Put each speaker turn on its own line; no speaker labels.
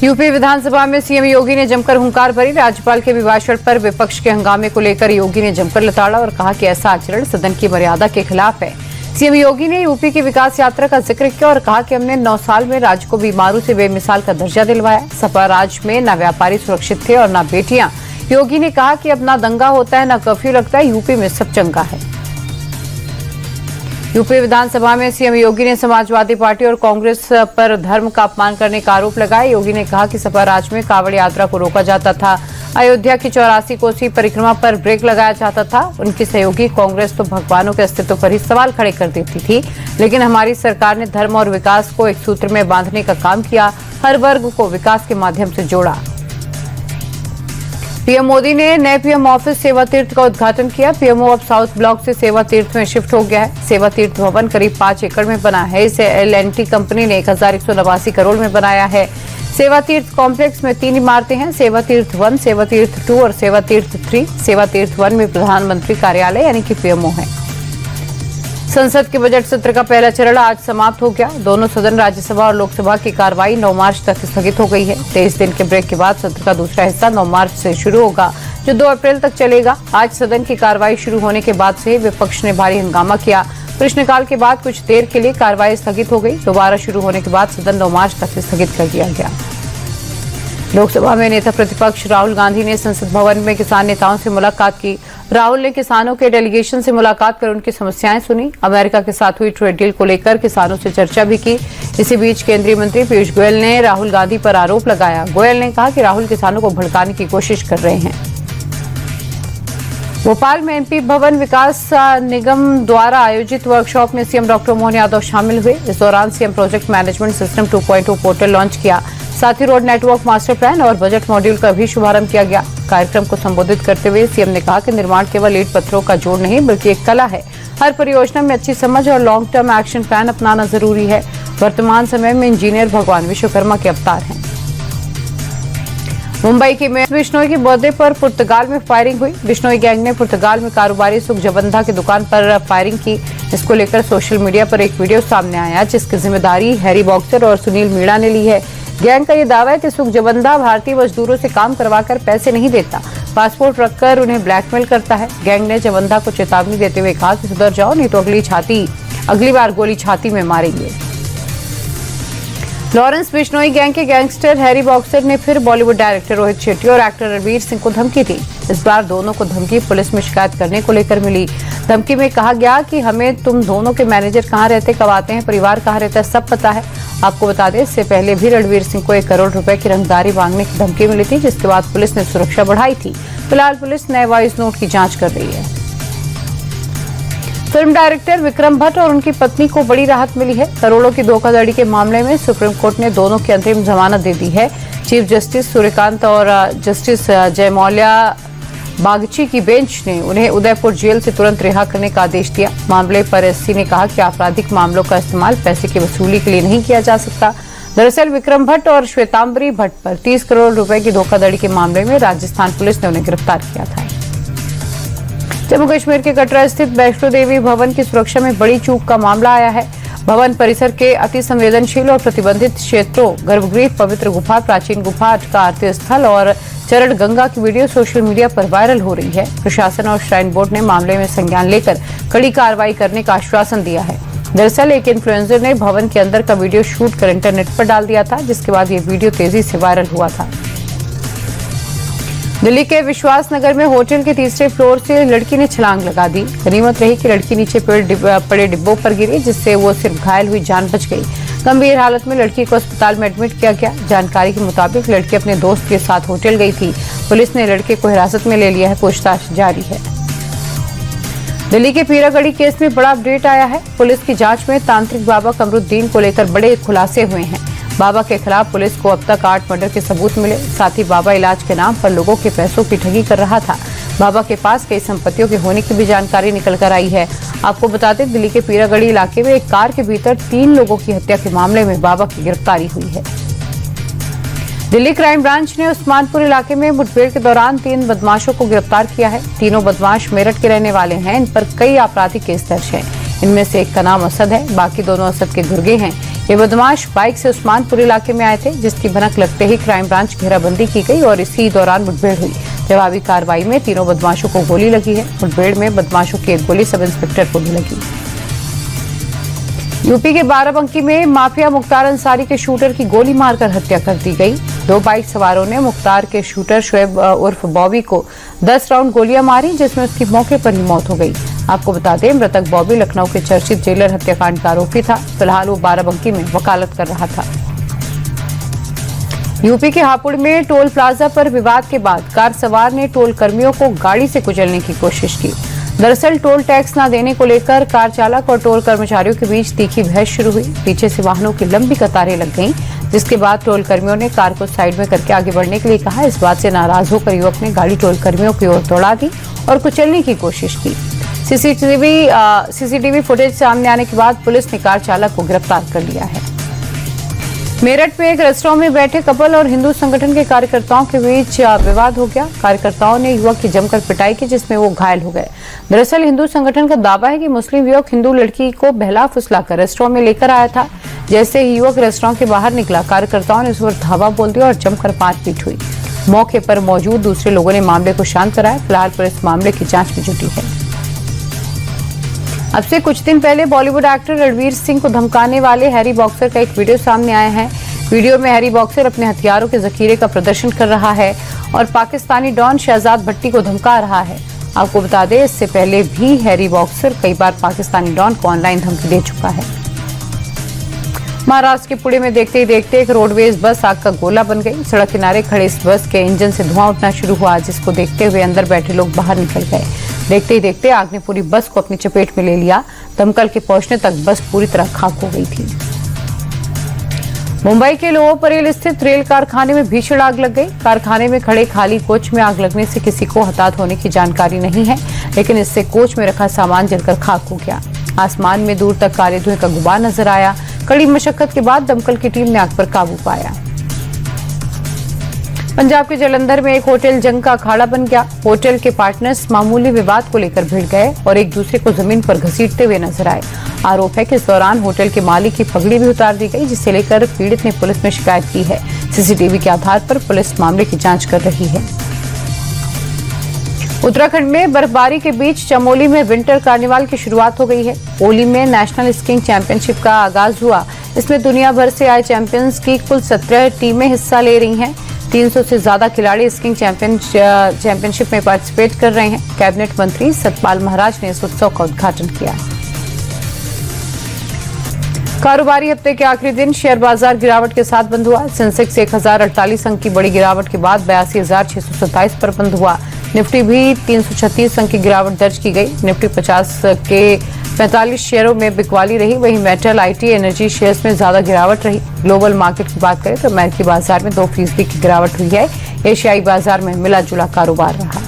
UP विधानसभा में CM योगी ने जमकर हुंकार भरी। राज्यपाल के अभिभाषण पर विपक्ष के हंगामे को लेकर योगी ने जमकर लताड़ा और कहा कि ऐसा आचरण सदन की मर्यादा के खिलाफ है। सीएम योगी ने यूपी की विकास यात्रा का जिक्र किया और कहा कि हमने 9 साल में राज्य को बीमारू से बेमिसाल का दर्जा दिलवाया। सपा राज में न व्यापारी सुरक्षित थे और न बेटियां। योगी ने कहा कि अब न दंगा होता है न कर्फ्यू लगता है, यूपी में सब चंगा है। यूपी विधानसभा में सीएम योगी ने समाजवादी पार्टी और कांग्रेस पर धर्म का अपमान करने का आरोप लगाया। योगी ने कहा कि सपा राज में कांवड़ यात्रा को रोका जाता था, अयोध्या की 84 कोसी परिक्रमा पर ब्रेक लगाया जाता था। उनकी सहयोगी कांग्रेस तो भगवानों के अस्तित्व पर ही सवाल खड़े कर देती थी, लेकिन हमारी सरकार ने धर्म और विकास को एक सूत्र में बांधने का काम किया, हर वर्ग को विकास के माध्यम से जोड़ा। पीएम मोदी ने नए पीएम ऑफिस सेवा तीर्थ का उद्घाटन किया। पीएमओ अब साउथ ब्लॉक से सेवा तीर्थ में शिफ्ट हो गया है। सेवा तीर्थ भवन करीब 5 एकड़ में बना है। इसे L&T कंपनी ने 1189 करोड़ में बनाया है। सेवा तीर्थ कॉम्प्लेक्स में 3 इमारतें हैं, सेवा तीर्थ 1, सेवा तीर्थ 2 और सेवा तीर्थ 3। सेवा तीर्थ 1 में प्रधानमंत्री कार्यालय यानी कि पीएमओ है। संसद के बजट सत्र का पहला चरण आज समाप्त हो गया। दोनों सदन राज्यसभा और लोकसभा की कार्रवाई 9 मार्च तक स्थगित हो गई है। 23 दिन के ब्रेक के बाद सत्र का दूसरा हिस्सा 9 मार्च से शुरू होगा, जो 2 अप्रैल तक चलेगा। आज सदन की कार्रवाई शुरू होने के बाद से विपक्ष ने भारी हंगामा किया। प्रश्नकाल के बाद कुछ देर के लिए कार्रवाई स्थगित हो गई। दोबारा शुरू होने के बाद सदन 9 मार्च तक स्थगित कर दिया गया। लोकसभा में नेता प्रतिपक्ष राहुल गांधी ने संसद भवन में किसान नेताओं से मुलाकात की। राहुल ने किसानों के डेलीगेशन से मुलाकात कर उनकी समस्याएं सुनी। अमेरिका के साथ हुई ट्रेड डील को लेकर किसानों से चर्चा भी की। इसी बीच केंद्रीय मंत्री पीयूष गोयल ने राहुल गांधी पर आरोप लगाया। गोयल ने कहा कि राहुल किसानों को भड़काने की कोशिश कर रहे हैं। भोपाल में एमपी भवन विकास निगम द्वारा आयोजित वर्कशॉप में सीएम डॉक्टर मोहन यादव शामिल हुए। इस दौरान CM project management system 2.0 portal launch किया। साथ ही रोड नेटवर्क मास्टर प्लान और बजट मॉड्यूल का भी शुभारंभ किया गया। कार्यक्रम को संबोधित करते हुए सीएम ने कहा कि निर्माण केवल ईंट पत्थरों का जोड़ नहीं बल्कि एक कला है। हर परियोजना में अच्छी समझ और लॉन्ग टर्म एक्शन प्लान अपनाना जरूरी है। वर्तमान समय में इंजीनियर भगवान विश्वकर्मा के अवतार हैं। मुंबई की मेयर बिश्नोई के बर्थडे पर पुर्तगाल में फायरिंग हुई। बिश्नोई गैंग ने पुर्तगाल में कारोबारी सुख जबंधा की दुकान पर फायरिंग की। इसको लेकर सोशल मीडिया पर एक वीडियो सामने आया, जिसकी जिम्मेदारी हैरी बॉक्सर और सुनील मीणा ने ली है। गैंग का ये दावा है कि सुख जबंधा भारतीय मजदूरों से काम करवाकर पैसे नहीं देता, पासपोर्ट रखकर उन्हें ब्लैकमेल करता है। गैंग ने जबंधा को चेतावनी देते हुए कहा कि सुधर जाओ, नहीं तो अगली बार गोली छाती में मारेंगे। लॉरेंस बिश्नोई गैंग के गैंगस्टर हैरी बॉक्सर ने फिर बॉलीवुड डायरेक्टर रोहित शेट्टी और एक्टर रणवीर सिंह को धमकी दी। इस बार दोनों को धमकी पुलिस में शिकायत करने को लेकर मिली। धमकी में कहा गया कि हमें तुम दोनों के मैनेजर कहाँ रहते, कब आते हैं, परिवार कहाँ रहता है, सब पता है। आपको बता दें, इससे पहले भी रणवीर सिंह को 1 करोड़ रुपए की रंगदारी मांगने की धमकी मिली थी, जिसके बाद पुलिस ने सुरक्षा बढ़ाई थी। फिलहाल पुलिस नए वॉइस नोट की जांच कर रही है। फिल्म डायरेक्टर विक्रम भट्ट और उनकी पत्नी को बड़ी राहत मिली है। करोड़ों की धोखाधड़ी के मामले में सुप्रीम कोर्ट ने दोनों की अंतरिम जमानत दे दी है। चीफ जस्टिस सूर्यकांत और जस्टिस जयमौल्या बागची की बेंच ने उन्हें उदयपुर जेल से तुरंत रिहा करने का आदेश दिया। मामले पर एससी ने कहा कि आपराधिक मामलों का इस्तेमाल पैसे की वसूली के लिए नहीं किया जा सकता। दरअसल विक्रम भट्ट और श्वेतांबरी भट्ट पर 30 करोड़ रुपए की धोखाधड़ी के मामले में राजस्थान पुलिस ने उन्हें गिरफ्तार किया था। जम्मू कश्मीर के कटरा स्थित वैष्णो देवी भवन की सुरक्षा में बड़ी चूक का मामला आया है। भवन परिसर के अति संवेदनशील और प्रतिबंधित क्षेत्रों, गर्भगृह, पवित्र गुफा, प्राचीन गुफा, अटका आरती स्थल और चरण गंगा की वीडियो सोशल मीडिया पर वायरल हो रही है। प्रशासन और श्राइन बोर्ड ने मामले में संज्ञान लेकर कड़ी कार्रवाई करने का आश्वासन दिया है। दरअसल एक इन्फ्लुएंसर ने भवन के अंदर का वीडियो शूट कर इंटरनेट पर डाल दिया था, जिसके बाद ये वीडियो तेजी से वायरल हुआ था। दिल्ली के विश्वास नगर में होटल के 3रे फ्लोर से लड़की ने छलांग लगा दी। गनीमत रही कि लड़की नीचे पड़े डिब्बों पर गिरी, जिससे वो सिर्फ घायल हुई, जान बच गई। गंभीर हालत में लड़की को अस्पताल में एडमिट किया गया। जानकारी के मुताबिक लड़की अपने दोस्त के साथ होटल गई थी। पुलिस ने लड़के को हिरासत में ले लिया है, पूछताछ जारी है। दिल्ली के पीरागढ़ी केस में बड़ा अपडेट आया है। पुलिस की जांच में तांत्रिक बाबा कमरुद्दीन को लेकर बड़े खुलासे हुए हैं। बाबा के खिलाफ पुलिस को अब तक 8 मर्डर के सबूत मिले। साथ ही बाबा इलाज के नाम पर लोगों के पैसों की ठगी कर रहा था। बाबा के पास कई संपत्तियों के होने की भी जानकारी निकल कर आई है। आपको बता दें, दिल्ली के पीरागढ़ी इलाके में एक कार के भीतर 3 लोगों की हत्या के मामले में बाबा की गिरफ्तारी हुई है। दिल्ली क्राइम ब्रांच ने उस्मानपुर इलाके में मुठभेड़ के दौरान 3 बदमाशों को गिरफ्तार किया है। तीनों बदमाश मेरठ के रहने वाले हैं। इन पर कई आपराधिक केस दर्ज हैं। इनमें से एक का नाम असद है, बाकी दोनों असद के गुर्गे हैं। ये बदमाश बाइक से उस्मानपुर इलाके में आए थे, जिसकी भनक लगते ही क्राइम ब्रांच घेराबंदी की गई और इसी दौरान मुठभेड़ हुई। जवाबी कार्रवाई में तीनों बदमाशों को गोली लगी है। मुठभेड़ में बदमाशों की एक गोली सब इंस्पेक्टर को भी लगी। यूपी के बाराबंकी में माफिया मुख्तार अंसारी के शूटर की गोली मारकर हत्या कर दी गई। 2 बाइक सवारों ने मुख्तार के शूटर शुएब उर्फ बॉबी को 10 राउंड गोलियां मारी, जिसमें उसकी मौके पर ही मौत हो गई। आपको बता दें, मृतक बॉबी लखनऊ के चर्चित जेलर हत्याकांड का आरोपी था। फिलहाल वो बाराबंकी में वकालत कर रहा था। यूपी के हापुड़ में टोल प्लाजा पर विवाद के बाद कार सवार ने टोल कर्मियों को गाड़ी से कुचलने की कोशिश की। दरअसल टोल टैक्स न देने को लेकर कार चालक और टोल कर्मचारियों के बीच तीखी बहस शुरू हुई। पीछे से वाहनों की लंबी कतारें लग गईं, जिसके बाद टोल कर्मियों ने कार को साइड में करके आगे बढ़ने के लिए कहा। इस बात से नाराज होकर युवक ने गाड़ी टोल कर्मियों की ओर दौड़ा दी और कुचलने की कोशिश की। सीसीटीवी फुटेज सामने आने के बाद पुलिस ने कार चालक को गिरफ्तार कर लिया है। मेरठ में एक रेस्टोरेंट में बैठे कपल और हिंदू संगठन के कार्यकर्ताओं के बीच विवाद हो गया। कार्यकर्ताओं ने युवक की जमकर पिटाई की, जिसमें वो घायल हो गए। दरअसल हिंदू संगठन का दावा है कि मुस्लिम युवक हिंदू लड़की को बहला फुसलाकर रेस्टोरेंट में लेकर आया था। जैसे ही युवक रेस्टोरेंट के बाहर निकला, कार्यकर्ताओं ने उस पर धावा बोल दिया और जमकर मारपीट हुई। मौके पर मौजूद दूसरे लोगों ने मामले को शांत कराया। फिलहाल पुलिस मामले की जांच में जुटी है। अब से कुछ दिन पहले बॉलीवुड एक्टर रणवीर सिंह को धमकाने वाले हैरी बॉक्सर का एक वीडियो सामने आया है। वीडियो में हैरी बॉक्सर अपने हथियारों के जखीरे का प्रदर्शन कर रहा है और पाकिस्तानी डॉन शहजाद भट्टी को धमका रहा है। आपको बता दें, इससे पहले भी हैरी बॉक्सर कई बार पाकिस्तानी डॉन को ऑनलाइन धमकी दे चुका है। महाराष्ट्र के पुणे में देखते ही देखते एक रोडवेज बस आग का गोला बन गई। सड़क किनारे खड़े इस बस के इंजन से धुआं उठना शुरू हुआ, जिसको देखते हुए अंदर बैठे लोग बाहर निकल गए। देखते ही देखते आग ने पूरी बस को अपनी चपेट में ले लिया। दमकल के पहुंचने तक बस पूरी तरह खाक हो गई थी। मुंबई के लोअर परेल स्थित रेल कारखाने में भीषण आग लग गई। कारखाने में खड़े खाली कोच में आग लगने से किसी को हताहत होने की जानकारी नहीं है, लेकिन इससे कोच में रखा सामान जलकर खाक हो गया। आसमान में दूर तक काले धुएं का गुबार नजर आया। कड़ी मशक्कत के बाद दमकल की टीम ने आग पर काबू पाया। पंजाब के जालंधर में एक होटल जंग का अखाड़ा बन गया। होटल के पार्टनर्स मामूली विवाद को लेकर भिड़ गए और एक दूसरे को जमीन पर घसीटते हुए नजर आए। आरोप है कि इस दौरान होटल के मालिक की पगड़ी भी उतार दी गई, जिसे लेकर पीड़ित ने पुलिस में शिकायत की है। सीसीटीवी के आधार पर पुलिस मामले की जांच कर रही है। उत्तराखंड में बर्फबारी के बीच चमोली में विंटर कार्निवाल की शुरुआत हो गई है। ओली में नेशनल स्कीइंग चैंपियनशिप का आगाज हुआ। इसमें दुनिया भर से आए चैंपियंस की कुल 17 टीमें हिस्सा ले रही हैं। 300 से ज्यादा खिलाड़ी स्कीइंग चैंपियनशिप में पार्टिसिपेट कर रहे हैं। कैबिनेट मंत्री सतपाल महाराज ने इस उत्सव का उद्घाटन किया। कारोबारी हफ्ते के आखिरी दिन शेयर बाजार गिरावट के साथ बंद हुआ। सेंसेक्स 1048 अंक की बड़ी गिरावट के बाद 82,627 पर बंद हुआ। निफ्टी भी 336 अंक की गिरावट दर्ज की गई। निफ्टी 50 के 45 शेयरों में बिकवाली रही। वहीं मेटल, आईटी, एनर्जी शेयर्स में ज्यादा गिरावट रही। ग्लोबल मार्केट की बात करें तो अमेरिकी बाजार में 2% की गिरावट हुई है। एशियाई बाजार में मिला जुला कारोबार रहा।